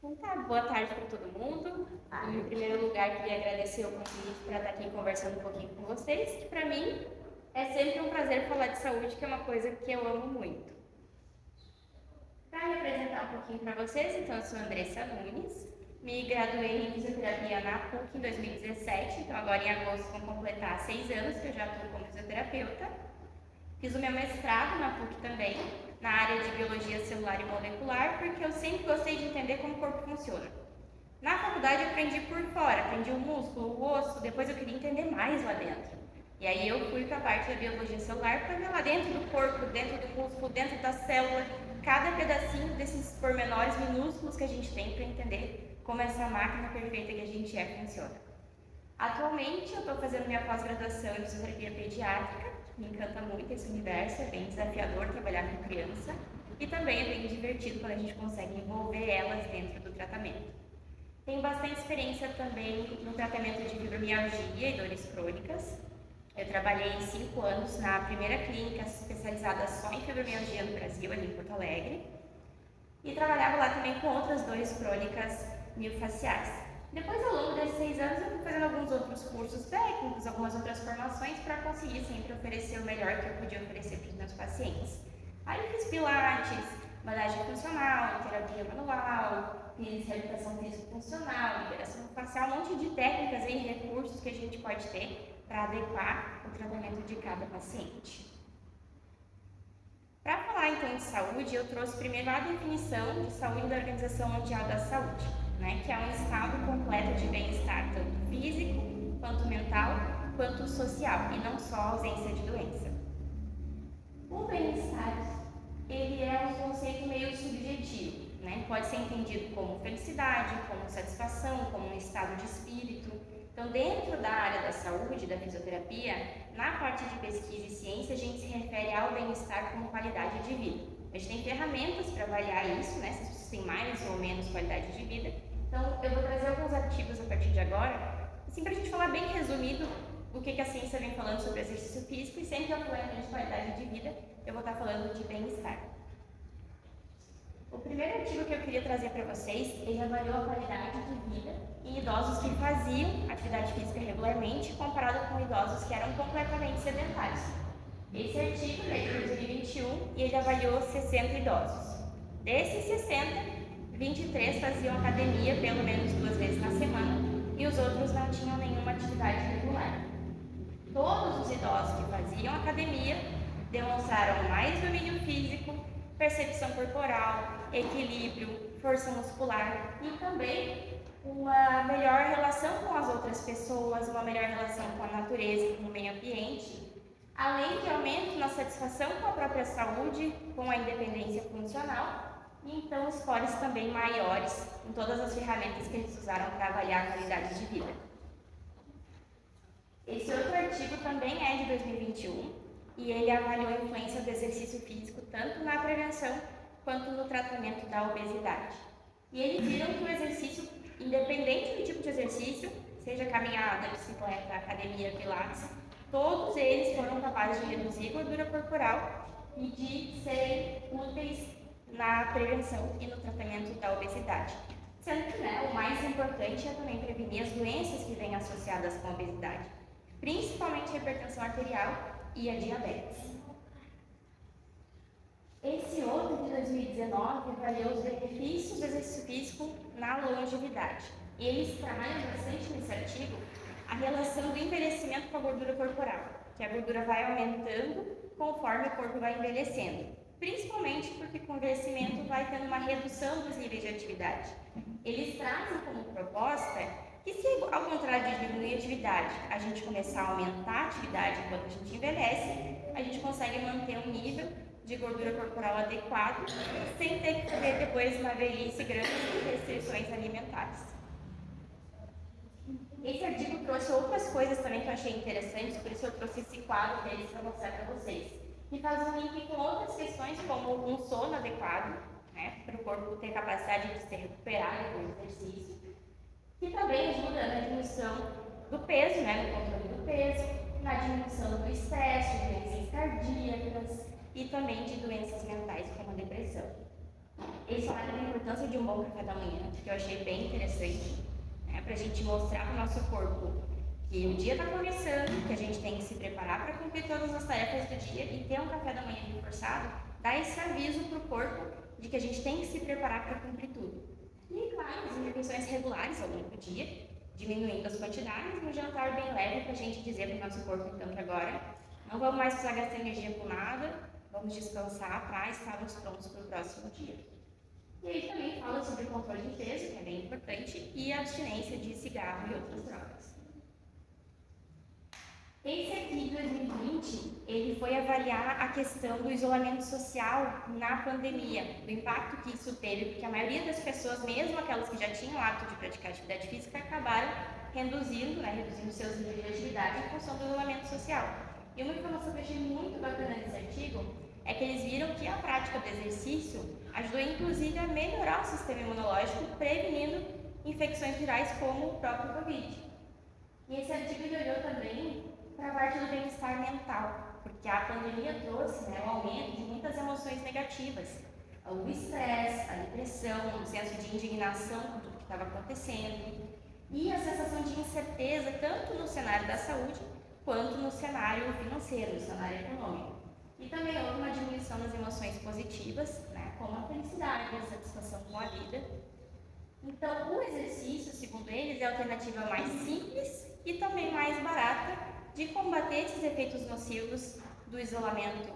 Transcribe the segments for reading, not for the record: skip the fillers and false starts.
Então tá, boa tarde para todo mundo. Em primeiro lugar, queria agradecer o convite para estar aqui conversando um pouquinho com vocês, que para mim é sempre um prazer falar de saúde, que é uma coisa que eu amo muito. Para me apresentar um pouquinho para vocês, então eu sou Andressa Nunes, me graduei em fisioterapia na PUC em 2017, então agora em agosto vão completar 6 anos que eu já atuo como fisioterapeuta. Fiz o meu mestrado na PUC também, na área de biologia celular e molecular, porque eu sempre gostei de entender como o corpo funciona. Na faculdade eu aprendi por fora, aprendi o músculo, o osso, depois eu queria entender mais lá dentro. E aí eu fui para a parte da biologia celular para ver lá dentro do corpo, dentro do músculo, dentro da célula, cada pedacinho desses pormenores minúsculos que a gente tem para entender como essa máquina perfeita que a gente é funciona. Atualmente eu estou fazendo minha pós-graduação em fisioterapia pediátrica, me encanta muito esse universo, é bem desafiador trabalhar com criança e também é bem divertido quando a gente consegue envolver elas dentro do tratamento. Tenho bastante experiência também no tratamento de fibromialgia e dores crônicas. Eu trabalhei 5 anos na primeira clínica especializada só em fibromialgia no Brasil, ali em Porto Alegre, e trabalhava lá também com outras dores crônicas miofasciais. Depois, ao longo desses 6 anos, eu fui fazendo alguns outros cursos técnicos, algumas outras formações para conseguir sempre oferecer o melhor que eu podia oferecer para os meus pacientes. Aí eu fiz pilates, massagem funcional, terapia manual, fiz reabilitação físico-funcional, liberação facial, um monte de técnicas e recursos que a gente pode ter para adequar o tratamento de cada paciente. Para falar então de saúde, eu trouxe primeiro a definição de saúde da Organização Mundial da Saúde, que é um estado completo de bem-estar, tanto físico, quanto mental, quanto social, e não só a ausência de doença. O bem-estar, ele é um conceito meio subjetivo, Pode ser entendido como felicidade, como satisfação, como um estado de espírito. Então, dentro da área da saúde, da fisioterapia, na parte de pesquisa e ciência, a gente se refere ao bem-estar como qualidade de vida. A gente tem ferramentas para avaliar isso, se as pessoas têm mais ou menos qualidade de vida. Então, eu vou trazer alguns artigos a partir de agora, assim, para a gente falar bem resumido o que a ciência vem falando sobre exercício físico, e sempre que eu falar de qualidade de vida, eu vou estar falando de bem-estar. O primeiro artigo que eu queria trazer para vocês, ele avaliou a qualidade de vida em idosos que faziam atividade física regularmente, comparado com idosos que eram completamente sedentários. Esse artigo é de 2021 e ele avaliou 60 idosos. Desses 60, 23 faziam academia pelo menos 2 vezes na semana e os outros não tinham nenhuma atividade regular. Todos os idosos que faziam academia demonstraram mais domínio físico, percepção corporal, equilíbrio, força muscular e também uma melhor relação com as outras pessoas, uma melhor relação com a natureza, com o meio ambiente, além de aumento na satisfação com a própria saúde, com a independência funcional, e então scores também maiores em todas as ferramentas que eles usaram para avaliar a qualidade de vida. Esse outro artigo também é de 2021 e ele avaliou a influência do exercício físico tanto na prevenção quanto no tratamento da obesidade. E eles viram que o exercício, independente do tipo de exercício, seja caminhada, bicicleta, academia, pilates, todos eles foram capazes de reduzir gordura corporal e de serem úteis na prevenção e no tratamento da obesidade. Sendo que o mais importante é também prevenir as doenças que vêm associadas com a obesidade, principalmente a hipertensão arterial e a diabetes. Esse outro de 2019 avaliou os benefícios do exercício físico na longevidade. E eles trabalham bastante nesse artigo a relação do envelhecimento com a gordura corporal, que a gordura vai aumentando conforme o corpo vai envelhecendo, principalmente porque com o envelhecimento vai tendo uma redução dos níveis de atividade. Eles trazem como proposta que, se ao contrário de diminuir a atividade, a gente começar a aumentar a atividade enquanto a gente envelhece, a gente consegue manter um nível de gordura corporal adequado, sem ter que fazer depois uma velhice grande de restrições alimentares. Esse artigo trouxe outras coisas também que eu achei interessantes, por isso eu trouxe esse quadro deles para mostrar para vocês, que faz um link com outras questões como um sono adequado, para o corpo ter capacidade de se recuperar depois do exercício, que também ajuda na diminuição do peso, no controle do peso, na diminuição do estresse, de doenças cardíacas e também de doenças mentais como a depressão. Eles falaram da importância de um bom café da manhã, que eu achei bem interessante, né, para a gente mostrar para o nosso corpo que o dia está começando, que a gente tem que se preparar para cumprir todas as tarefas do dia e ter um café da manhã reforçado, dá esse aviso para o corpo de que a gente tem que se preparar para cumprir tudo. E, claro, as refeições regulares ao longo do dia, diminuindo as quantidades, um jantar bem leve para a gente dizer para o nosso corpo, então, que agora não vamos mais precisar gastar energia com nada, vamos descansar para estarmos prontos para o próximo dia. E aí também fala sobre o controle de peso, que é bem importante, e a abstinência de cigarro e outras drogas. Esse aqui, de 2020, ele foi avaliar a questão do isolamento social na pandemia, do impacto que isso teve, porque a maioria das pessoas, mesmo aquelas que já tinham o hábito de praticar atividade física, acabaram reduzindo seus níveis de atividade em função do isolamento social. E uma informação que eu achei muito bacana nesse artigo é que eles viram que a prática do exercício ajudou inclusive a melhorar o sistema imunológico, prevenindo infecções virais como o próprio Covid. E esse artigo olhou também para a parte do bem-estar mental, porque a pandemia trouxe o aumento de muitas emoções negativas, o estresse, a depressão, o senso de indignação com tudo que estava acontecendo e a sensação de incerteza tanto no cenário da saúde quanto no cenário financeiro, no cenário econômico. E também houve uma diminuição das emoções positivas, como a felicidade, a satisfação com a vida. Então, o exercício, segundo eles, é a alternativa mais simples e também mais barata de combater esses efeitos nocivos do isolamento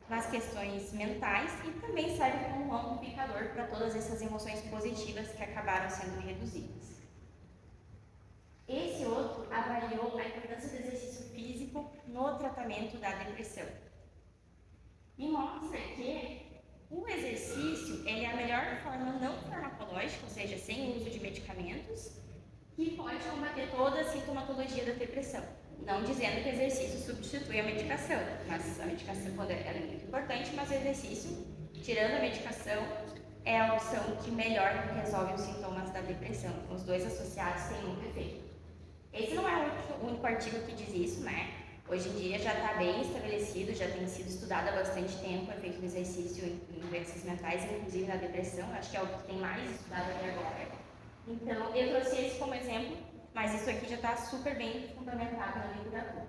nas questões mentais e também serve como um amplificador para todas essas emoções positivas que acabaram sendo reduzidas. Esse outro avaliou a importância do exercício físico no tratamento da depressão. E mostra que o exercício ele é a melhor forma não farmacológica, ou seja, sem uso de medicamentos, que pode combater toda a sintomatologia da depressão. Não dizendo que o exercício substitui a medicação, mas a medicação é muito importante, mas o exercício, tirando a medicação, é a opção que melhor resolve os sintomas da depressão. Os dois associados têm muito efeito. Esse não é o único artigo que diz isso, Hoje em dia já está bem estabelecido, já tem sido estudado há bastante tempo, é feito um exercício em doenças mentais, inclusive na depressão, acho que é o que tem mais estudado até agora. Então, eu trouxe esse como exemplo, mas isso aqui já está super bem fundamentado na literatura.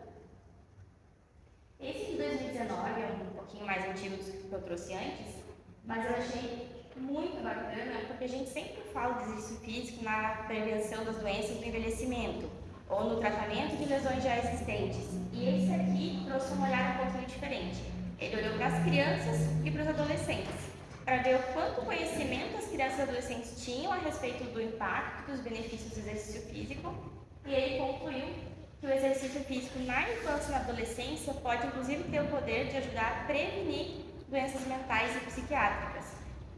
Esse de 2019 é um pouquinho mais antigo do que eu trouxe antes, mas eu achei muito bacana, porque a gente sempre fala de exercício físico na prevenção das doenças do envelhecimento, ou no tratamento de lesões já existentes. E esse aqui trouxe uma olhada um pouquinho diferente. Ele olhou para as crianças e para os adolescentes, para ver o quanto conhecimento as crianças e adolescentes tinham a respeito do impacto, dos benefícios do exercício físico, e ele concluiu que o exercício físico na infância e na adolescência pode inclusive ter o poder de ajudar a prevenir doenças mentais e psiquiátricas,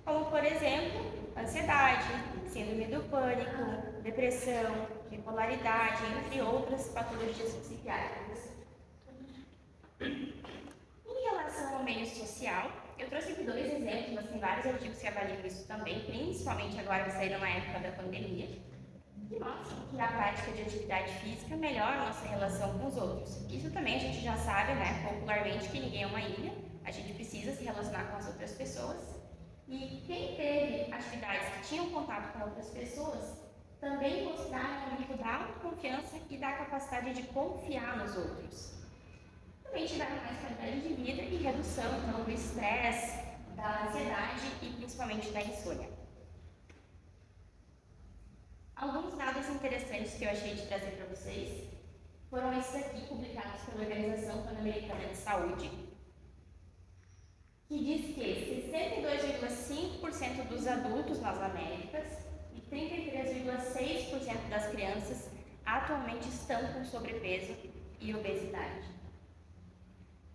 como por exemplo, ansiedade, síndrome do pânico, depressão, bipolaridade, entre outras patologias psiquiátricas. Em relação ao meio social, eu trouxe aqui 2 exemplos, mas tem vários artigos que avaliam isso também, principalmente agora que saíram na época da pandemia, que mostram que a prática de atividade física melhora a nossa relação com os outros. Isso também a gente já sabe, popularmente, que ninguém é uma ilha, a gente precisa se relacionar com as outras pessoas. E quem teve atividades que tinham contato com outras pessoas, também mostraram um nível da autoconfiança e da capacidade de confiar nos outros. Também tiveram mais qualidade de vida e redução então, do estresse, da ansiedade e principalmente da insônia. Alguns dados interessantes que eu achei de trazer para vocês foram esses aqui, publicados pela Organização Pan-Americana de Saúde, que diz que 62,5% dos adultos nas Américas e 33,6% das crianças atualmente estão com sobrepeso e obesidade.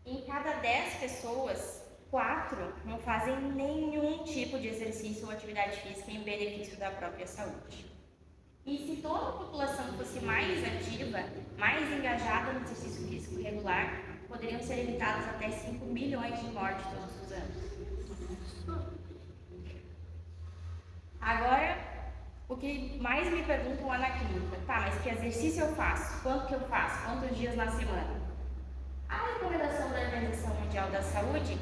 Em cada 10 pessoas, 4 não fazem nenhum tipo de exercício ou atividade física em benefício da própria saúde. E se toda a população fosse mais ativa, mais engajada no exercício físico regular, poderiam ser evitadas até 5 milhões de mortes todos os anos. Agora, o que mais me perguntam lá na clínica, mas que exercício eu faço? Quanto que eu faço? Quantos dias na semana? A recomendação da Organização Mundial da Saúde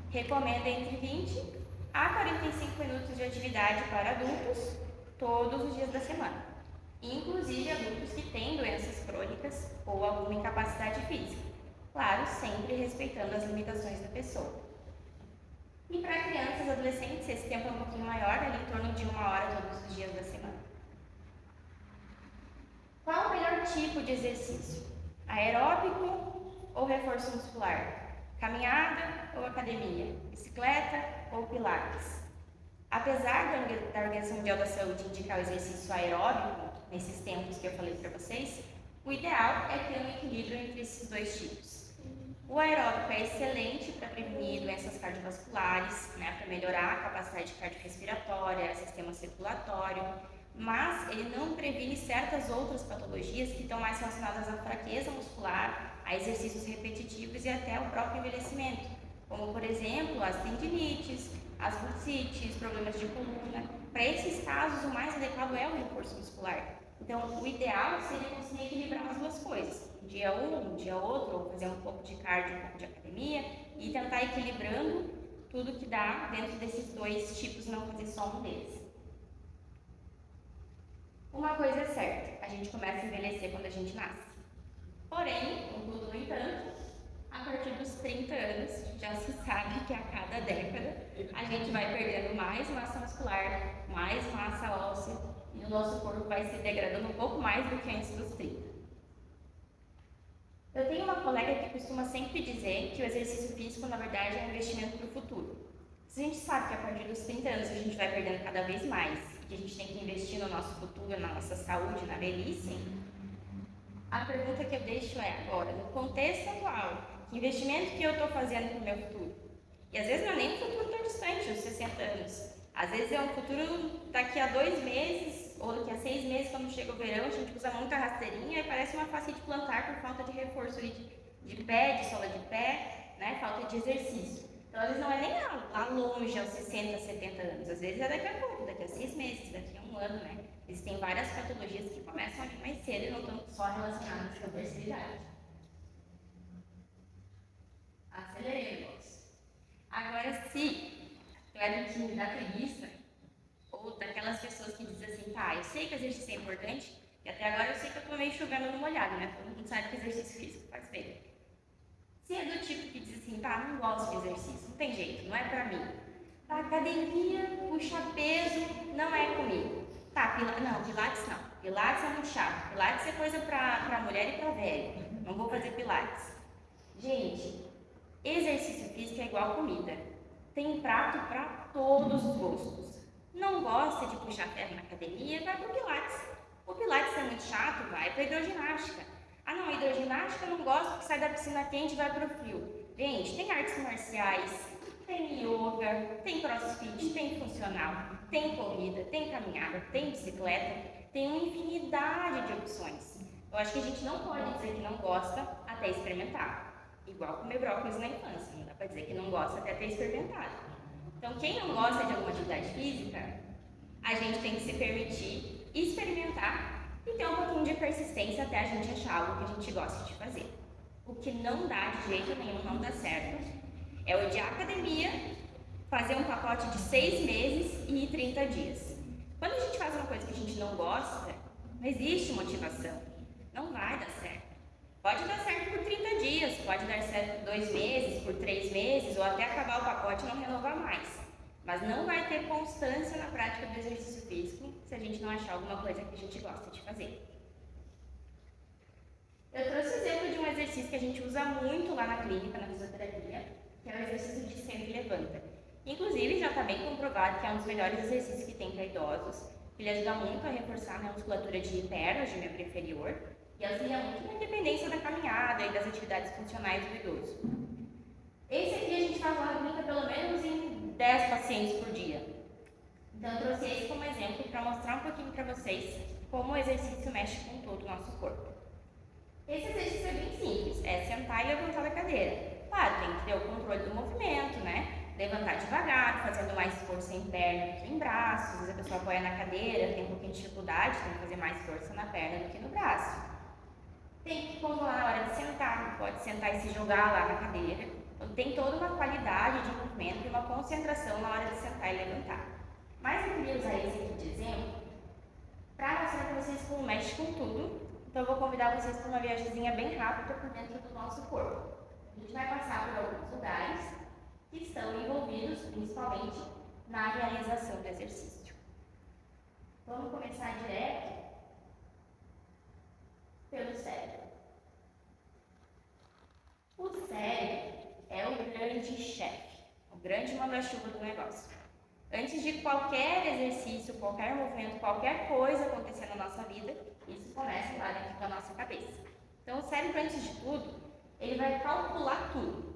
recomenda entre 20 a 45 minutos de atividade para adultos todos os dias da semana, inclusive adultos que têm doenças crônicas ou alguma incapacidade física, claro, sempre respeitando as limitações da pessoa. E para crianças e adolescentes, esse tempo é um pouquinho maior, ali em torno de 1 hora todos os dias da semana. Qual o melhor tipo de exercício? Aeróbico ou reforço muscular? Caminhada ou academia? Bicicleta ou pilates? Apesar da Organização Mundial da Saúde indicar o exercício aeróbico, nesses tempos que eu falei para vocês, o ideal é ter um equilíbrio entre esses dois tipos. O aeróbico é excelente para prevenir doenças cardiovasculares, para melhorar a capacidade cardiorrespiratória, sistema circulatório, mas ele não previne certas outras patologias que estão mais relacionadas à fraqueza muscular, a exercícios repetitivos e até ao próprio envelhecimento, como, por exemplo, as tendinites, as bursites, problemas de coluna. Para esses casos, o mais adequado é o reforço muscular. Então, o ideal seria conseguir equilibrar as duas coisas. Um dia um dia outro, ou fazer um pouco de cardio, um pouco de academia, e tentar equilibrando tudo que dá dentro desses dois tipos, não fazer só um deles. Uma coisa é certa, a gente começa a envelhecer quando a gente nasce. Porém, contudo, no entanto, a partir dos 30 anos, já se sabe que a cada década a gente vai perdendo mais massa muscular, mais massa óssea, e o nosso corpo vai se degradando um pouco mais do que antes dos 30. Eu tenho uma colega que costuma sempre dizer que o exercício físico, na verdade, é um investimento para o futuro. Se a gente sabe que a partir dos 30 anos a gente vai perdendo cada vez mais, que a gente tem que investir no nosso futuro, na nossa saúde, na velhice, a pergunta que eu deixo é agora, no contexto atual, que investimento que eu estou fazendo para o meu futuro? E às vezes não é nem um futuro tão distante, os 60 anos. Às vezes é um futuro daqui a 2 meses, ou daqui a 6 meses, quando chega o verão, a gente usa muita rasteirinha e parece uma face de plantar por falta de reforço de pé, de sola de pé, falta de exercício. Então, às vezes não é nem lá longe, aos 60, 70 anos. Às vezes é daqui a pouco, daqui a 6 meses, daqui a 1 ano, Existem várias patologias que começam ali mais cedo e não estão só relacionadas com a terceira. Acelerei o negócio. Agora, se tu é do time da preguiça, ou daquelas pessoas que dizem assim, eu sei que exercício é importante, e até agora eu sei que eu estou meio chovendo no molhado, Todo mundo sabe que exercício físico faz bem. Se é do tipo que diz assim, não gosto de exercício, não tem jeito, não é pra mim. Academia, puxar peso, não é comigo. Pilates não. Pilates é muito chato. Pilates é coisa pra mulher e pra velho. Não vou fazer pilates. Gente, exercício físico é igual comida. Tem prato para todos os gostos. Não gosta de puxar ferro na academia, vai pro pilates. O pilates é muito chato, vai pra hidroginástica. Hidroginástica eu não gosto porque sai da piscina quente e vai pro frio. Gente, tem artes marciais, tem yoga, tem crossfit, tem funcional, tem corrida, tem caminhada, tem bicicleta, tem uma infinidade de opções. Eu acho que a gente não pode dizer que não gosta até experimentar. Igual comer brócolis na infância, não dá pra dizer que não gosta até ter experimentado. Então, quem não gosta de alguma atividade física, a gente tem que se permitir experimentar e ter um pouquinho de persistência até a gente achar algo que a gente gosta de fazer. O que não dá de jeito nenhum, não dá certo, é odiar a academia, fazer um pacote de 6 meses e ir 30 dias. Quando a gente faz uma coisa que a gente não gosta, não existe motivação, não vai dar certo. Pode dar certo por 30 dias, pode dar certo por 2 meses, por 3 meses, ou até acabar o pacote e não renovar mais. Mas não vai ter constância na prática do exercício físico se a gente não achar alguma coisa que a gente gosta de fazer. Eu trouxe o exemplo de um exercício que a gente usa muito lá na clínica, na fisioterapia, que é o exercício de senta e levanta. Inclusive, já está bem comprovado que é um dos melhores exercícios que tem para idosos. Ele ajuda muito a reforçar a musculatura de pernas, de membro inferior, e auxilia muito na independência da caminhada e das atividades funcionais do idoso. Esse aqui a gente faz lá na clínica pelo menos em 10 pacientes por dia. Então, eu trouxe esse como exemplo para mostrar um pouquinho para vocês como o exercício mexe com todo o nosso corpo. Esse exercício é bem simples, é sentar e levantar da cadeira. Claro, tem que ter o controle do movimento, Levantar devagar, fazendo mais força em perna do que em braço. Às vezes a pessoa apoia na cadeira, tem um pouquinho de dificuldade, tem que fazer mais força na perna do que no braço. Tem que controlar na hora de sentar, pode sentar e se jogar lá na cadeira. Então, tem toda uma qualidade de movimento e uma concentração na hora de sentar e levantar. Mas eu queria usar esse aqui de exemplo para mostrar para vocês como mexe com tudo. Então, eu vou convidar vocês para uma viagemzinha bem rápida por dentro do nosso corpo. A gente vai passar por alguns lugares que estão envolvidos principalmente na realização do exercício. Vamos começar direto pelo cérebro. O cérebro é o grande chefe, o grande manda-chuva do negócio. Antes de qualquer exercício, qualquer movimento, qualquer coisa acontecer na nossa vida, isso começa lá dentro da nossa cabeça. Então, o cérebro, antes de tudo, ele vai calcular tudo.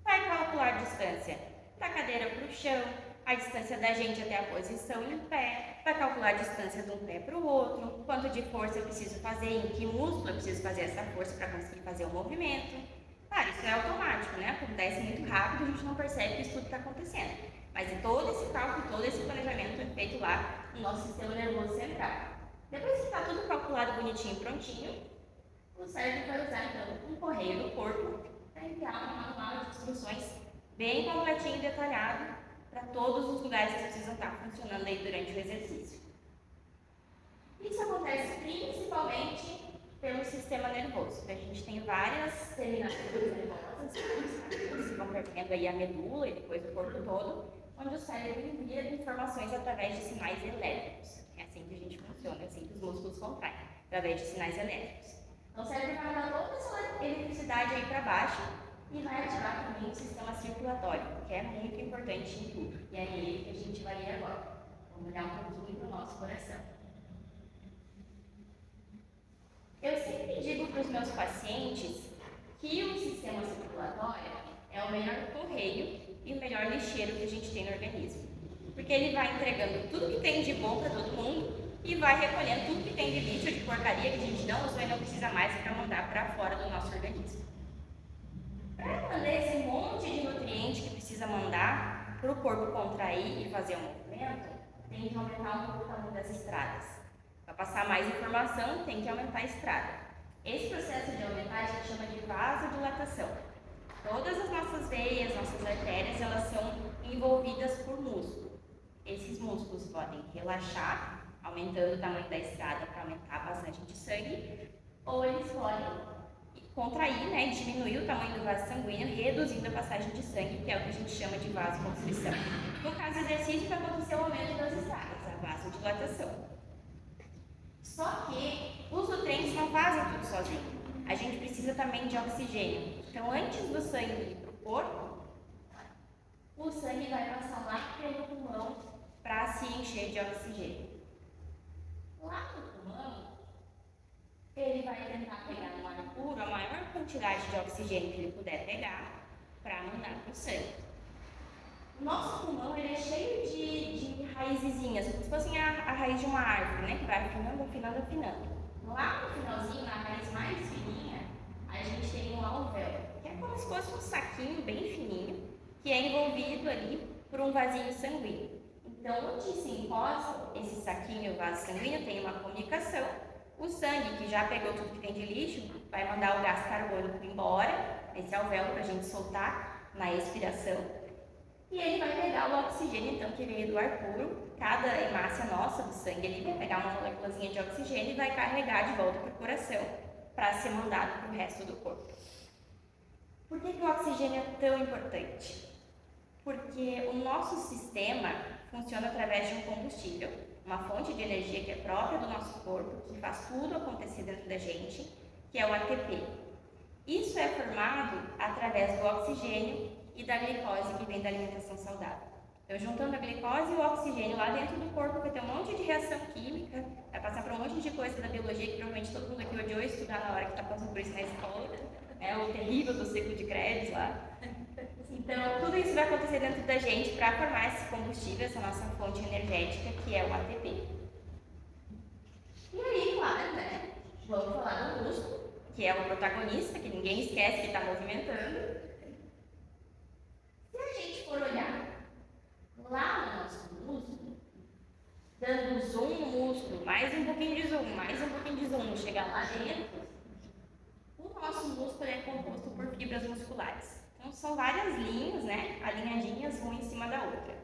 Vai calcular a distância da cadeira para o chão, a distância da gente até a posição em pé, vai calcular a distância de um pé para o outro, quanto de força eu preciso fazer, em que músculo eu preciso fazer essa força para conseguir fazer o movimento. Claro, isso é automático, né? Acontece muito rápido, a gente não percebe que isso tudo está acontecendo. Mas todo esse cálculo, todo esse planejamento é feito lá no nosso sistema nervoso central. Depois que está tudo calculado bonitinho e prontinho, o cérebro vai usar então um correio do corpo para enviar um manual de instruções bem completinho e detalhado para todos os lugares que precisam estar funcionando aí durante o exercício. Isso acontece principalmente pelo sistema nervoso. A gente tem várias terminações nervosas que vão percorrendo aí a medula e depois o corpo todo, onde o cérebro envia informações através de sinais elétricos. É assim que a gente funciona, é assim que os músculos contraem, através de sinais elétricos. Então o cérebro vai mandar toda essa eletricidade aí para baixo e vai ativar também o sistema circulatório, que é muito importante em tudo. E é ele que a gente vai ir agora. Vamos olhar um pouquinho para o nosso coração. Eu sempre digo para os meus pacientes que o sistema circulatório é o melhor correio e o melhor lixeiro que a gente tem no organismo. Porque ele vai entregando tudo que tem de bom para todo mundo e vai recolhendo tudo que tem de lixo, de porcaria que a gente não usou e não precisa mais para mandar para fora do nosso organismo. Para mandar esse monte de nutriente que precisa mandar para o corpo contrair e fazer um movimento, tem que aumentar um pouco o tamanho das estradas. Para passar mais informação, tem que aumentar a estrada. Esse processo de aumentar a gente chama de vasodilatação. Todas as nossas veias, nossas artérias, elas são envolvidas por músculo. Esses músculos podem relaxar, aumentando o tamanho da estrada para aumentar a passagem de sangue, ou eles podem contrair, né, diminuir o tamanho do vaso sanguíneo, reduzindo a passagem de sangue, que é o que a gente chama de vasoconstrição. No caso do exercício, vai acontecer o aumento das estradas, a vasodilatação. Só que os nutrientes não fazem tudo sozinho. A gente precisa também de oxigênio. Então, antes do sangue ir para o corpo, o sangue vai passar lá pelo pulmão para se encher de oxigênio. Lá no pulmão, ele vai tentar pegar no ar puro a maior quantidade de oxigênio que ele puder pegar para mandar para o sangue. O nosso pulmão ele é cheio de raizezinhas, como se fossem a raiz de uma árvore, né? Que vai afinando, afinando, afinando. Lá no finalzinho, na raiz mais fininha, a gente tem um alvéolo, que é como se fosse um saquinho bem fininho, que é envolvido ali por um vasinho sanguíneo. Então, onde se encosta esse saquinho e o vaso sanguíneo, tem uma comunicação. O sangue, que já pegou tudo que tem de lixo, vai mandar o gás carbônico embora, esse alvéolo para a gente soltar na expiração. E ele vai pegar o oxigênio, então, que veio do ar puro. Cada hemácia nossa do sangue, ele vai pegar uma moléculazinha de oxigênio e vai carregar de volta para o coração, para ser mandado para o resto do corpo. Por que o oxigênio é tão importante? Porque o nosso sistema funciona através de um combustível, uma fonte de energia que é própria do nosso corpo, que faz tudo acontecer dentro da gente, que é o ATP. Isso é formado através do oxigênio e da glicose que vem da alimentação saudável. Então, juntando a glicose e o oxigênio lá dentro do corpo, vai ter um monte de reação química, vai passar por um monte de coisa da biologia que provavelmente todo mundo aqui odiou estudar na hora que está passando por isso na escola, é o terrível do ciclo de Krebs lá. Então, tudo isso vai acontecer dentro da gente para formar esse combustível, essa nossa fonte energética, que é o ATP. E aí, claro, né? Vamos falar do músculo, que é o protagonista, que ninguém esquece que está movimentando. Se a gente for olhar lá no nosso músculo, dando zoom no músculo, mais um pouquinho de zoom, mais um pouquinho de zoom, chegar lá dentro, o nosso músculo é composto por fibras musculares. Então, Então, são várias linhas, né, alinhadinhas, uma em cima da outra.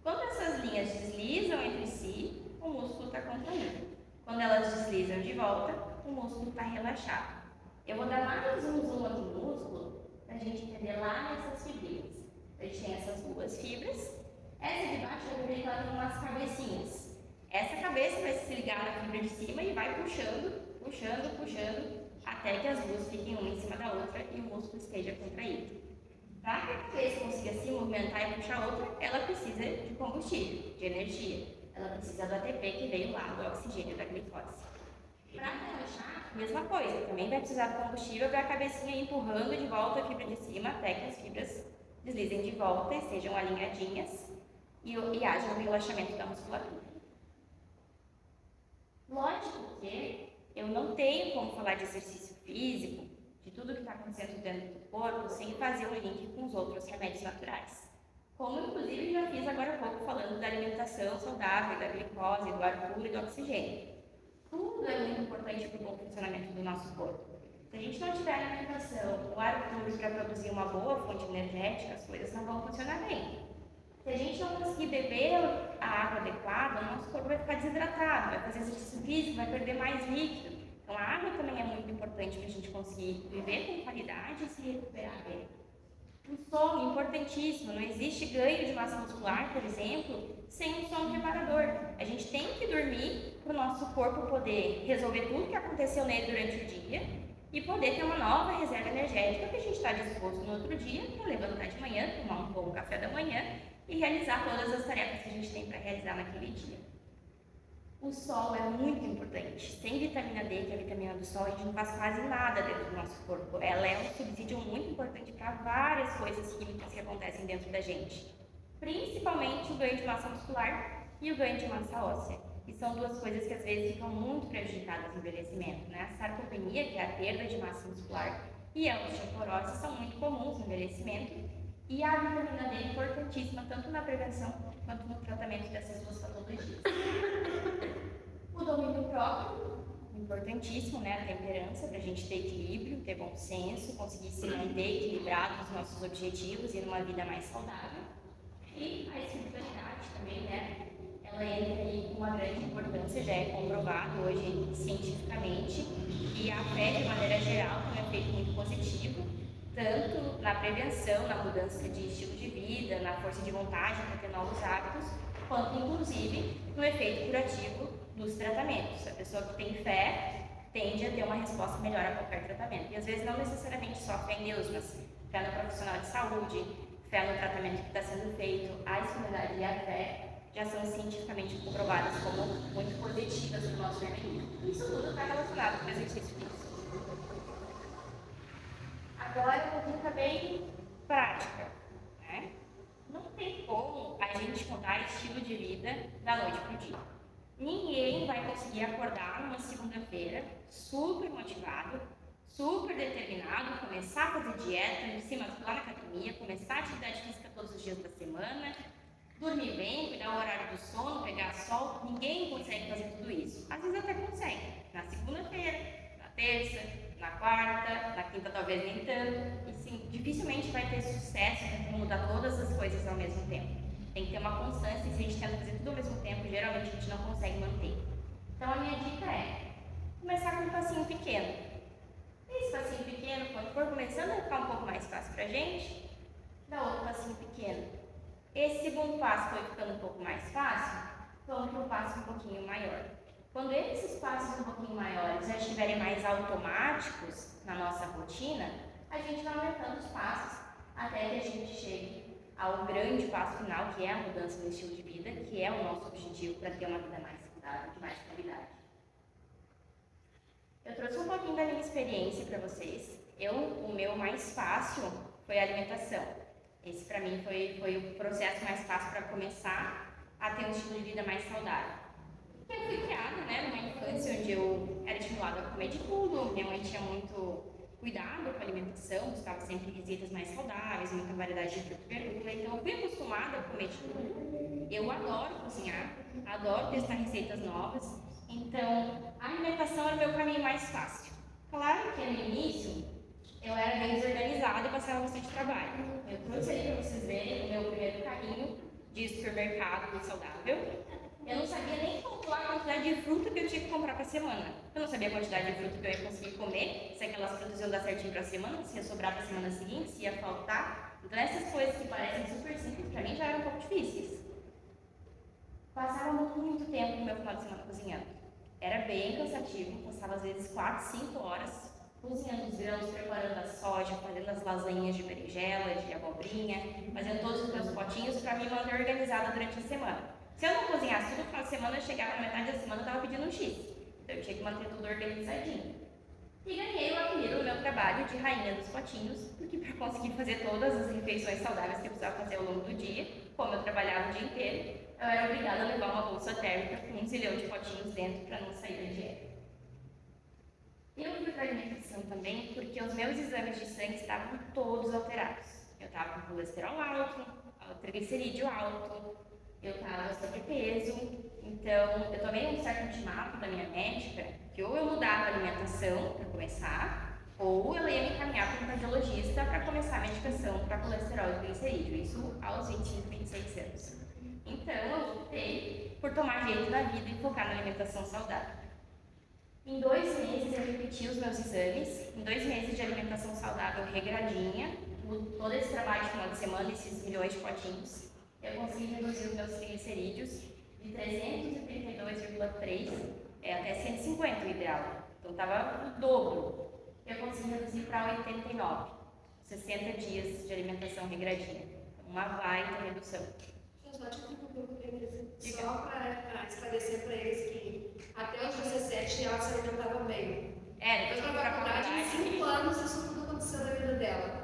Quando essas linhas deslizam entre si, o músculo está contraído. Quando elas deslizam de volta, o músculo está relaxado. Eu vou dar mais um zoom aqui no músculo, para a gente entender lá nessas fibrinhas. A gente tem essas duas fibras. Essa de baixo, eu acredito que ela tem umas cabecinhas. Essa cabeça vai se ligar na fibra de cima e vai puxando, puxando, puxando, até que as duas fiquem uma em cima da outra e o músculo esteja contraído. Para que a cabeça consiga se movimentar e puxar a outra, ela precisa de combustível, de energia. Ela precisa do ATP que veio lá do oxigênio da glicose. Para relaxar, mesma coisa, também vai precisar do combustível para a cabecinha ir empurrando de volta a fibra de cima até que as fibras deslizem de volta e sejam alinhadinhas e haja um relaxamento da musculatura. Lógico que eu não tenho como falar de exercício físico, de tudo que está acontecendo dentro do corpo, sem fazer um link com os outros remédios naturais. Como, inclusive, já fiz agora há pouco falando da alimentação saudável, da glicose, do ar puro e do oxigênio. Tudo é muito importante para o bom funcionamento do nosso corpo. Se a gente não tiver alimentação, o ar puro para produzir uma boa fonte energética, as coisas não vão funcionar bem. Se a gente não conseguir beber a água adequada, o nosso corpo vai ficar desidratado, vai fazer exercício físico, vai perder mais líquido. Então a água também é muito importante para a gente conseguir viver com qualidade e se recuperar bem. O sono, importantíssimo, não existe ganho de massa muscular, por exemplo, sem um sono reparador. A gente tem que dormir para o nosso corpo poder resolver tudo que aconteceu nele durante o dia e poder ter uma nova reserva energética que a gente está disposto no outro dia para levantar de manhã, tomar um bom café da manhã e realizar todas as tarefas que a gente tem para realizar naquele dia. O sol é muito importante. Sem vitamina D, que é a vitamina do sol, a gente não faz quase nada dentro do nosso corpo. Ela é um subsídio muito importante para várias coisas químicas que acontecem dentro da gente. Principalmente o ganho de massa muscular e o ganho de massa óssea. E são duas coisas que às vezes ficam muito prejudicadas no envelhecimento, né? A sarcopenia, que é a perda de massa muscular, e a osteoporose são muito comuns no envelhecimento. E a vitamina D é importantíssima tanto na prevenção quanto no tratamento dessas duas patologias. O domínio próprio, importantíssimo, né? A temperança, para a gente ter equilíbrio, ter bom senso, conseguir se manter equilibrado nos nossos objetivos e numa vida mais saudável. E a espiritualidade também, né? Ela entra aí com uma grande importância, já é comprovado hoje cientificamente, e a fé, de maneira geral, tem um efeito muito positivo, tanto na prevenção, na mudança de estilo de vida, na força de vontade para ter novos hábitos, quanto, inclusive, no efeito curativo dos tratamentos. A pessoa que tem fé tende a ter uma resposta melhor a qualquer tratamento. E, às vezes, não necessariamente só fé em Deus, mas fé no profissional de saúde, fé no tratamento que está sendo feito. A espiritualidade e a fé já são cientificamente comprovadas como muito positivas no nosso organismo. Isso tudo está relacionado com o exercício físico. Agora, uma dica bem prática, né? Não tem como a gente mudar estilo de vida da noite para o dia. Ninguém vai conseguir acordar numa segunda-feira super motivado, super determinado, começar a fazer dieta, se muscular na academia, começar a atividade física todos os dias da semana, dormir bem, cuidar do horário do sono, pegar sol. Ninguém consegue fazer tudo isso. Às vezes até consegue, na segunda-feira, na terça, na quarta, na quinta talvez nem tanto, e sim, dificilmente vai ter sucesso tentando mudar todas as coisas ao mesmo tempo. Tem que ter uma constância, e se a gente tenta fazer tudo ao mesmo tempo, geralmente a gente não consegue manter. Então a minha dica é começar com um passinho pequeno. Esse passinho pequeno, quando for começando a ficar um pouco mais fácil pra gente, dá outro passinho pequeno. Esse segundo passo foi ficando um pouco mais fácil, vamos para um passo um pouquinho maior. Quando esses passos um pouquinho maiores já estiverem mais automáticos na nossa rotina, a gente vai aumentando os passos até que a gente chegue ao grande passo final, que é a mudança do estilo de vida, que é o nosso objetivo para ter uma vida mais saudável, de mais qualidade. Eu trouxe um pouquinho da minha experiência para vocês. O meu mais fácil foi a alimentação. Esse para mim foi o processo mais fácil para começar a ter um estilo de vida mais saudável. Eu fui criada, né, numa infância onde eu era estimulada a comer de tudo. Minha mãe tinha muito cuidado com a alimentação, buscava sempre receitas mais saudáveis, muita variedade de fruta e verdura. Então eu fui acostumada a comer de tudo. Eu adoro cozinhar, adoro testar receitas novas. Então a alimentação era o meu caminho mais fácil. Claro que no início eu era bem desorganizada e passava bastante trabalho. Eu trouxe ali para vocês verem o meu primeiro carrinho de supermercado saudável. Eu não sabia nem calcular a quantidade de fruta que eu tinha que comprar para a semana. Eu não sabia a quantidade de fruta que eu ia conseguir comer, se aquelas frutas iam dar certinho para a semana, se ia sobrar para a semana seguinte, se ia faltar. Então essas coisas que parecem super simples, para mim já eram um pouco difíceis. Passava muito tempo no meu final de semana cozinhando. Era bem cansativo, passava às vezes 4, 5 horas cozinhando os grãos, preparando a soja, fazendo as lasanhas de berinjela, de abobrinha, fazendo todos os meus potinhos para me manter organizada durante a semana. Se eu não cozinhasse tudo no final de semana, eu chegava na metade da semana e estava pedindo um X. Então eu tinha que manter tudo organizadinho. E ganhei o apelido no meu trabalho de rainha dos potinhos, porque para conseguir fazer todas as refeições saudáveis que eu precisava fazer ao longo do dia, como eu trabalhava o dia inteiro, eu era obrigada a levar uma bolsa térmica com um zilhão de potinhos dentro para não sair da dieta. Eu fui para a alimentação também porque os meus exames de sangue estavam todos alterados. Eu estava com colesterol alto, triglicerídeo alto, eu estava sobrepeso. Então, eu tomei um certo ultimato da minha médica que ou eu mudava a alimentação para começar, ou eu ia me encaminhar para um cardiologista para começar a medicação para colesterol e triglicerídeo. Isso aos 25, 26 anos. Então, eu optei por tomar jeito na vida e focar na alimentação saudável. Em 2 meses eu repeti os meus exames, em 2 meses de alimentação saudável regradinha, todo esse trabalho de final de semana, esses milhões de potinhos, eu consegui reduzir os meus triglicerídeos de 332,3 até 150 o ideal. Então estava o dobro. Eu consegui reduzir para 89, 60 dias de alimentação regradinha. Uma baita redução. Só para esclarecer para eles que até os 17 ela se alimentava bem. Depois na faculdade, em 5 anos, isso tudo aconteceu na vida dela.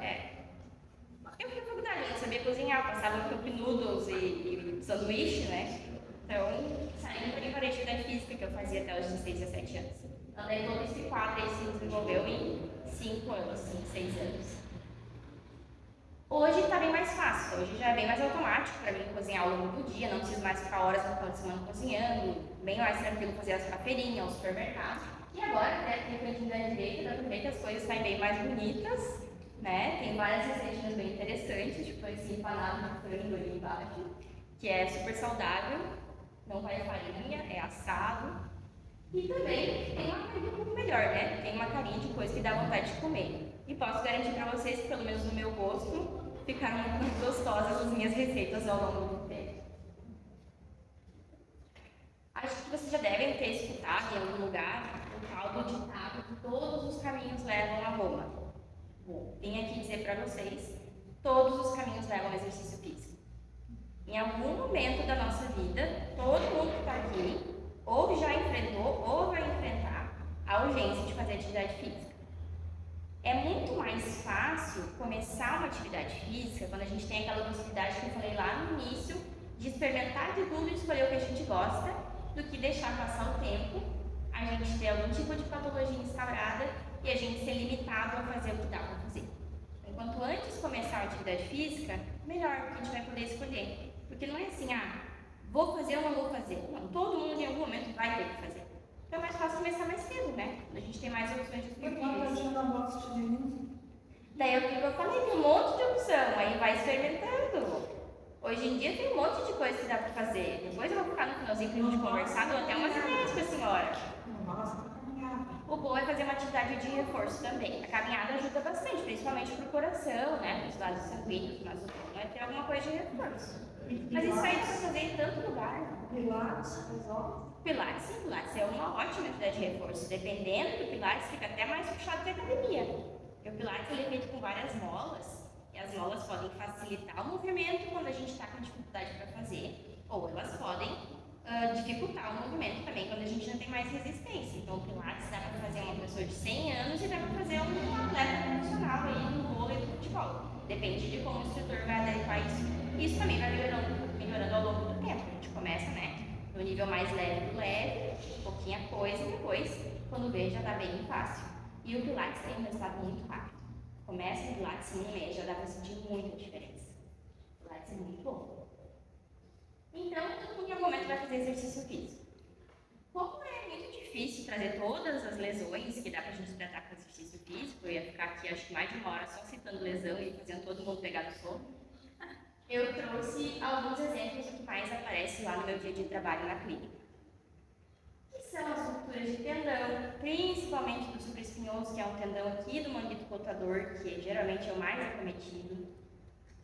Eu fui na faculdade, eu não sabia cozinhar, passava cup noodles e sanduíche, né? Então, saindo para a atividade física que eu fazia até os 16, 17 anos. Andei todo esse quadro aí se desenvolveu em 5 anos, 5, 6 anos. Hoje está bem mais fácil, hoje já é bem mais automático para mim cozinhar ao longo do dia, não preciso mais ficar horas no final de semana cozinhando, bem mais tranquilo fazer a feirinha, ao supermercado. E agora, até aqui no cantinho da direita as coisas saem bem mais bonitas, né? Tem várias receitinhas bem interessantes, tipo esse empanado de frango ali embaixo, que é super saudável, não vai farinha, é assado. E também tem uma carinha um pouco melhor, né? Tem uma carinha de coisa que dá vontade de comer. E posso garantir para vocês que, pelo menos no meu gosto, ficaram muito gostosas as minhas receitas ao longo do tempo. Acho que vocês já devem ter escutado em algum lugar o tal do ditado que todos os caminhos levam a Roma. Bom, vim aqui dizer para vocês, todos os caminhos levam ao exercício físico. Em algum momento da nossa vida, todo mundo que está aqui ou já enfrentou ou vai enfrentar a urgência de fazer atividade física. É muito mais fácil começar uma atividade física quando a gente tem aquela possibilidade que eu falei lá no início de experimentar de tudo e escolher o que a gente gosta, do que deixar passar o tempo, a gente ter algum tipo de patologia instaurada e a gente ser limitado a fazer o que dá para fazer. Então, quanto antes começar a atividade física, melhor, porque a gente vai poder escolher. Porque não é assim, vou fazer ou não vou fazer. Não, todo mundo em algum momento vai ter que fazer. Então é mais fácil começar mais cedo, né? A gente tem mais opções disponíveis. Daí é o que eu falei, tem um monte de opção, aí vai experimentando. Hoje em dia tem um monte de coisa que dá pra fazer. Depois eu vou ficar no finalzinho pra gente conversar, dou até umas ideias pra senhora. O bom é fazer uma atividade de reforço também. A caminhada ajuda bastante, principalmente pro coração, né? Para os vasos sanguíneos, mas o bom é ter alguma coisa de reforço. Mas isso aí dá pra fazer em tanto lugar. Pilates, sim, Pilates é uma ótima atividade de reforço. Dependendo do Pilates, fica até mais puxado que a academia. Porque o Pilates ele é feito com várias molas, e as molas podem facilitar o movimento quando a gente está com dificuldade para fazer, ou elas podem dificultar o movimento também quando a gente não tem mais resistência. Então, o Pilates dá para fazer uma pessoa de 100 anos e dá para fazer um atleta profissional aí no vôlei e no futebol. Depende de como o instrutor vai adequar isso. Isso também vai melhorando ao longo do tempo. A gente começa, né, no nível mais leve do leve, pouquinha coisa, e depois, quando vê, já está bem fácil. E o Pilates tem um resultado muito rápido. Começa no Pilates em um mês, já dá para sentir muita diferença. O Pilates é muito bom. Então, todo mundo em algum momento vai fazer exercício físico. Como é muito difícil difícil trazer todas as lesões que dá pra gente tratar com exercício físico. Eu ia ficar aqui, acho que mais de 1 hora só citando lesão e fazendo todo mundo pegar no sono. Eu trouxe alguns exemplos do que mais aparece lá no meu dia de trabalho na clínica. Que são as rupturas de tendão, principalmente do supraespinhoso, que é um tendão aqui do manguito rotador, que geralmente é o mais acometido.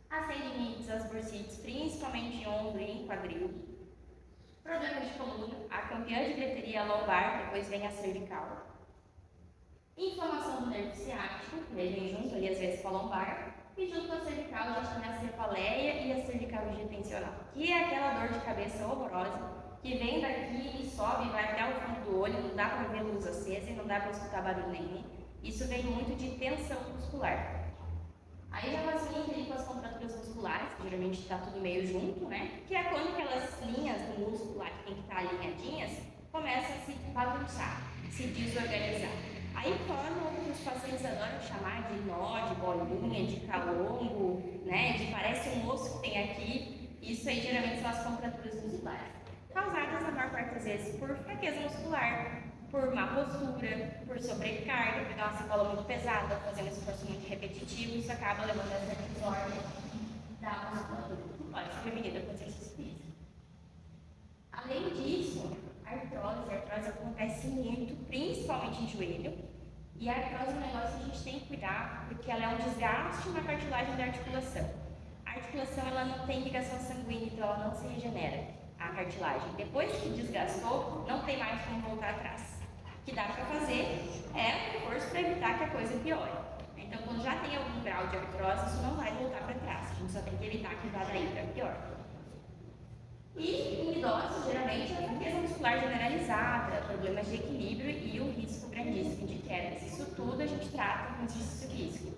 As tendinites, as bursites, principalmente em ombro e em quadril. Problemas de coluna, a campeã de bilheteria lombar, depois vem a cervical. Inflamação do nervo ciático, ele vem junto ali às vezes com a lombar. E junto com a cervical a gente tem a cefaleia e a cervicalgia tensional, que é aquela dor de cabeça horrorosa, que vem daqui e sobe e vai até o fundo do olho, não dá para ver luz acesa e não dá para escutar barulho nenhum. Isso vem muito de tensão muscular. Aí já vai seguindo ali com as contraturas musculares, que geralmente está tudo meio junto, né? Que é quando aquelas linhas do músculo lá que tem que estar alinhadinhas começam a se bagunçar, se desorganizar. Aí formam o que os pacientes adoram chamar de nó, de bolinha, de calombo, né? De parece um osso que tem aqui. Isso aí geralmente são as contraturas musculares, causadas na maior parte das vezes por fraqueza muscular, por má postura, por sobrecarga, pegar uma sacola muito pesada, fazer um esforço muito repetitivo, isso acaba levando a essa desordem da musculatura, que pode ser prevenida com exercício físico. Além disso, a artrose acontece muito, principalmente em joelho, e a artrose é um negócio que a gente tem que cuidar, porque ela é um desgaste na cartilagem da articulação. A articulação ela não tem ligação sanguínea, então ela não se regenera, a cartilagem. Depois que desgastou, não tem mais como voltar atrás. O que dá para fazer é um reforço para evitar que a coisa piore. Então, quando já tem algum grau de artrose, isso não vai voltar para trás. A gente só tem que evitar que vá daí para pior. E em idosos, geralmente, é fraqueza muscular generalizada, problemas de equilíbrio e o risco grandíssimo de quedas. Isso tudo a gente trata com exercício físico.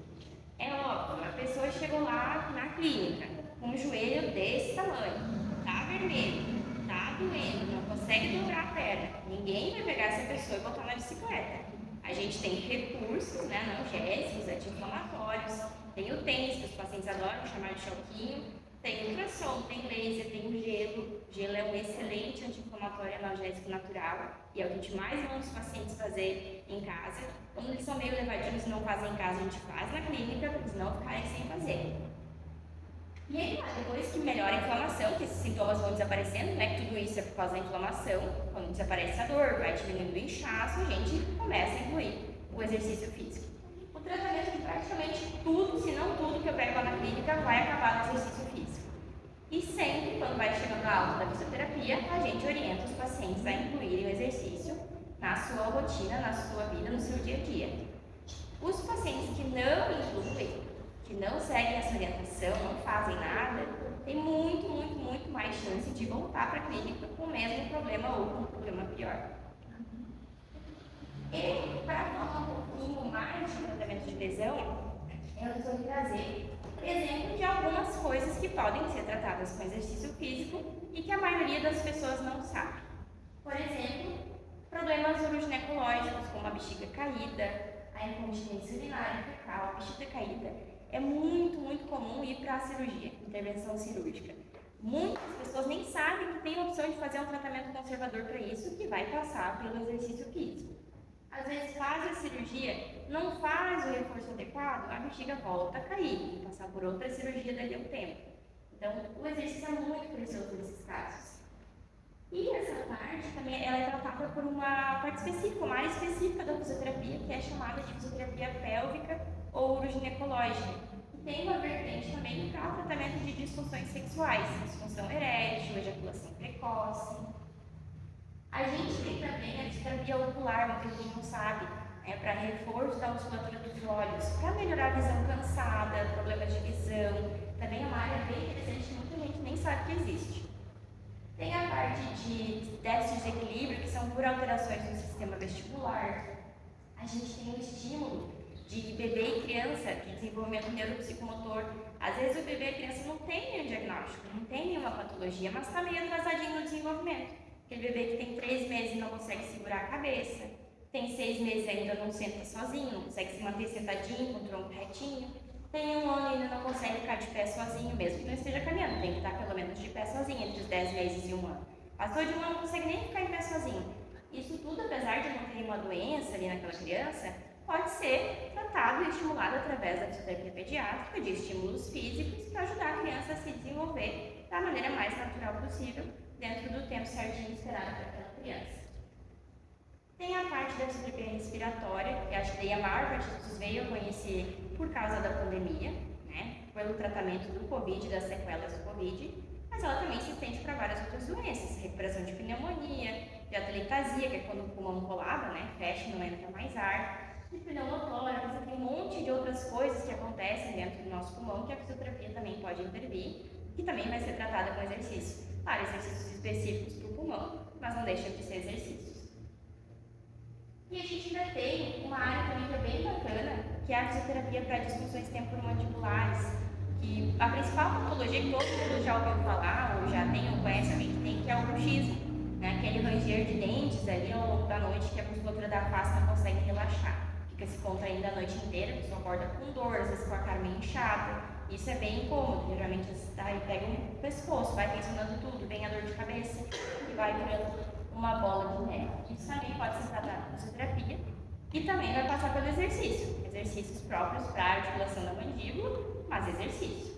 É óbvio, uma pessoa chegou lá na clínica com um joelho desse tamanho, tá vermelho, tá doendo, não consegue dobrar a perna. Ninguém vai pegar essa pessoa e botar na bicicleta. A gente tem recursos, né, analgésicos, anti-inflamatórios, tem o TENS, que os pacientes adoram chamar de choquinho, tem ultrassom, tem laser, tem o gelo. O gelo é um excelente anti-inflamatório analgésico natural e é o que a gente mais manda os pacientes fazer em casa. Quando eles são meio levadinhos e não fazem em casa, a gente faz na clínica para eles não ficarem sem fazer. E aí, depois que melhora a inflamação, que esses sintomas vão desaparecendo, né, que tudo isso é por causa da inflamação, quando desaparece a dor, vai diminuindo o inchaço, a gente começa a incluir o exercício físico. O tratamento de praticamente tudo, se não tudo que eu pego lá na clínica, vai acabar no exercício físico. E sempre, quando vai chegando a alta da fisioterapia, a gente orienta os pacientes a incluírem o exercício na sua rotina, na sua vida, no seu dia a dia. Os pacientes que não incluem, que não seguem essa orientação, não fazem nada, tem muito mais chance de voltar para a clínica com o mesmo problema ou com um problema pior. E para falar um pouquinho mais de tratamento de lesão, eu resolvi trazer exemplo de algumas coisas que podem ser tratadas com exercício físico e que a maioria das pessoas não sabe. Por exemplo, problemas uroginecológicos, como a bexiga caída, a incontinência urinária fecal, a bexiga caída. É muito comum ir para a cirurgia, intervenção cirúrgica. Muitas pessoas nem sabem que tem a opção de fazer um tratamento conservador para isso, que vai passar pelo exercício físico. Às vezes faz a cirurgia, não faz o reforço adequado, a bexiga volta a cair, tem que passar por outra cirurgia dali a um tempo. Então, o exercício é muito precioso nesses casos. E essa parte também ela é tratada por uma parte específica, uma área específica da fisioterapia, que é chamada de fisioterapia pélvica ou uroginecológica. E tem uma vertente também para o tratamento de disfunções sexuais, disfunção erétil, ejaculação precoce. A gente tem também a fisioterapia ocular, uma coisa que a gente não sabe, para reforço da musculatura dos olhos, para melhorar a visão cansada, problemas de visão. Também é uma área bem interessante que muita gente nem sabe que existe. Tem a parte de déficit de equilíbrio, que são por alterações no sistema vestibular. A gente tem o estímulo de bebê e criança, de desenvolvimento neuropsicomotor. Às vezes o bebê e a criança não tem nenhum diagnóstico, não tem nenhuma patologia, mas está meio atrasadinho no desenvolvimento. Aquele bebê que tem 3 meses e não consegue segurar a cabeça, tem 6 meses e ainda não senta sozinho, não consegue se manter sentadinho, com o tronco retinho, tem 1 ano e ainda não consegue ficar de pé sozinho, mesmo que não esteja caminhando, tem que estar pelo menos de pé sozinho entre os 10 meses e 1 ano. Passou de 1 ano, não consegue nem ficar em pé sozinho. Isso tudo, apesar de uma doença ali naquela criança, pode ser tratado e estimulado através da fisioterapia pediátrica, de estímulos físicos, para ajudar a criança a se desenvolver da maneira mais natural possível, dentro do tempo certinho esperado para aquela criança. Tem a parte da fisioterapia respiratória, que acho que daí a maior parte das pessoas veio a conhecer por causa da pandemia, né, pelo tratamento do Covid, das sequelas do Covid, mas ela também se estende para várias outras doenças, recuperação de pneumonia, de atelectasia, que é quando o pulmão colaba, né, fecha e não entra mais ar, de pneumotórax, tem um monte de outras coisas que acontecem dentro do nosso pulmão que a fisioterapia também pode intervir, que também vai ser tratada com exercício. Claro, exercícios específicos para o pulmão, mas não deixam de ser exercícios. E a gente ainda tem uma área também que é bem bacana, que é a fisioterapia para disfunções temporomandibulares, que a principal patologia que todo mundo já ouviu falar, ou já tem, ou conhece alguém que tem, que é o bruxismo, né? Aquele ranger de dentes ali ao longo da noite que a musculatura da face não consegue relaxar. Fica se contraindo a noite inteira, a pessoa acorda com dor, às vezes com a cara meio inchada. Isso é bem incômodo, geralmente aí pega um pescoço, vai tensionando tudo, vem a dor de cabeça e vai criando uma bola de neve. Isso também pode ser tratado com fisioterapia e também vai passar pelo exercício. Exercícios próprios para a articulação da mandíbula, mas exercício.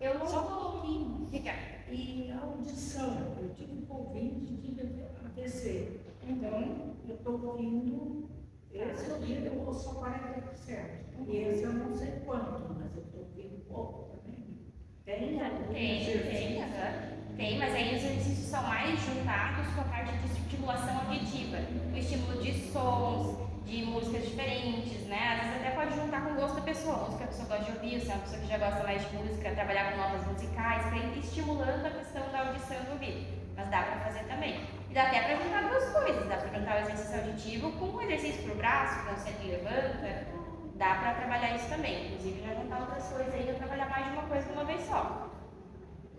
Eu não... Só um pouquinho. Fica. E a audição, eu tive Covid de AVC. Então, eu estou ouvindo, esse eu ouço só 40%. E esse eu não sei quanto, mas eu estou ouvindo pouco também. Tem algum exercício? Tem, mas aí os exercícios são mais juntados com a parte de estimulação auditiva, o estímulo de sons, de músicas diferentes, né? Às vezes até pode juntar com o gosto da pessoa, música que a pessoa gosta de ouvir, se é uma pessoa que já gosta mais de música, trabalhar com notas musicais, para ir estimulando a questão da audição do ouvido. Mas dá para fazer também. E dá até para juntar duas coisas, dá para juntar o exercício auditivo com o exercício para o braço, que você levanta, dá para trabalhar isso também. Inclusive, já juntar outras coisas aí, trabalhar mais de uma coisa de uma vez só.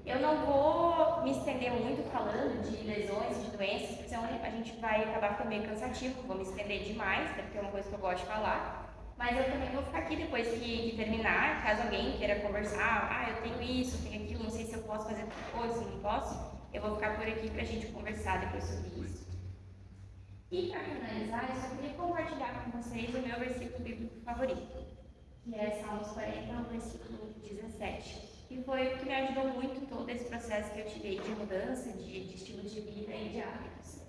Eu não vou me estender muito falando de lesões, de doenças, porque senão a gente vai acabar ficando meio cansativo, vou me estender demais, até porque é uma coisa que eu gosto de falar. Mas eu também vou ficar aqui depois de terminar, caso alguém queira conversar, eu tenho isso, eu tenho aquilo, não sei se eu posso fazer outra coisa, se não posso, eu vou ficar por aqui pra gente conversar depois sobre isso. E para finalizar, eu só queria compartilhar com vocês o meu versículo bíblico favorito, que é Salmos 40, versículo 17. E foi o que me ajudou muito em todo esse processo que eu tive de mudança, de estilo de vida e de hábitos.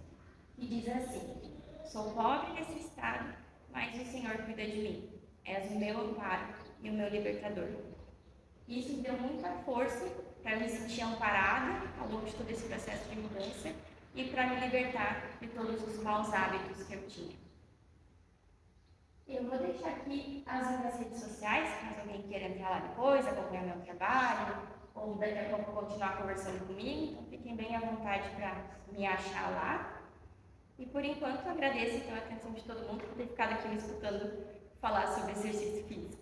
E diz assim: sou pobre e necessitado, mas o Senhor cuida de mim. És o meu amparo e o meu libertador. Isso me deu muita força para me sentir amparada ao longo de todo esse processo de mudança e para me libertar de todos os maus hábitos que eu tinha. Eu vou deixar aqui as minhas redes sociais, caso alguém queira entrar lá depois, acompanhar meu trabalho, ou daqui a pouco continuar conversando comigo, então fiquem bem à vontade para me achar lá. E por enquanto agradeço então a atenção de todo mundo por ter ficado aqui me escutando falar sobre exercício físico.